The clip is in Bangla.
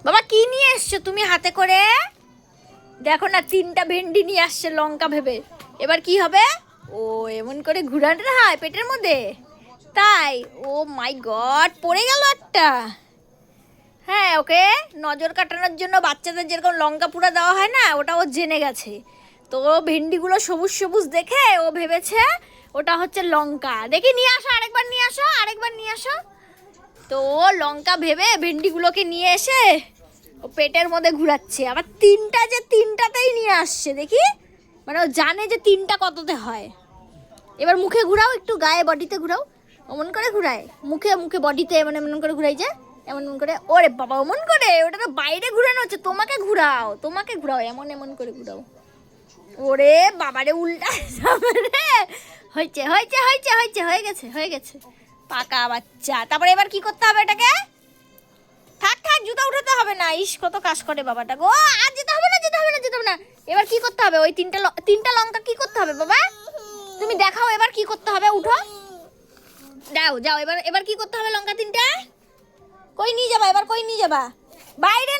বাবা কি নিয়ে এসছো তুমি হাতে করে? দেখো না, 3টা ভেন্ডি নিয়ে আসছে লঙ্কা ভেবে। এবার কি হবে? ও এমন করে ঘুরাতে হয় পেটের মধ্যে, তাই? ও মাই গড, পড়ে গেল একটা। হ্যাঁ, ওকে নজর কাটানোর জন্য বাচ্চাদের যেরকম লঙ্কা পুরা দেওয়া হয় না, ওটা ও জেনে গেছে। তো ভেন্ডিগুলো সবুজ সবুজ দেখে ও ভেবেছে ওটা হচ্ছে লঙ্কা। দেখি নিয়ে আসো, আরেকবার নিয়ে আসো, আরেকবার নিয়ে আসো। তো ও লঙ্কা ভেবে ভেন্ডিগুলোকে নিয়ে এসে ও পেটের মধ্যে ঘুরাচ্ছে। আবার 3টাতেই নিয়ে আসছে, দেখি। মানে ও জানে যে 3টা কততে হয়। এবার মুখে ঘুরাও, একটু গায়ে বডিতে ঘুরাও। অমন করে ঘুরায় মুখে মুখে বডিতে, মানে এমন করে ঘুরাই যে এমন এমন করে। ওরে বাবা, অমন করে? ওটা তো বাইরে ঘুরানো হচ্ছে। তোমাকে ঘুরাও, তোমাকে ঘুরাও, এমন এমন করে ঘুরাও। ওরে বাবারে, উল্টা যাবে রে। হয়েছে হয়েছে হয়েছে হয়েছে, হয়ে গেছে হয়ে গেছে। পাকা বাচ্চা। তারপরে এবার কি করতে হবে এটাকে? থাক থাক, জুতা উঠাতে হবে না। ইস, কত কাজ করে বাবাটা গো। আর যেতে হবে না, যেতে হবে না, যেতে হবে না। এবার কি করতে হবে? ওই তিনটা লঙ্কা কি করতে হবে বাবা? তুমি দেখাও এবার কি করতে হবে। উঠো, যাও যাও। এবার এবার কি করতে হবে? লঙ্কা 3টা কই নিয়ে যাবা? এবার কই নিয়ে যাবা? বাইরে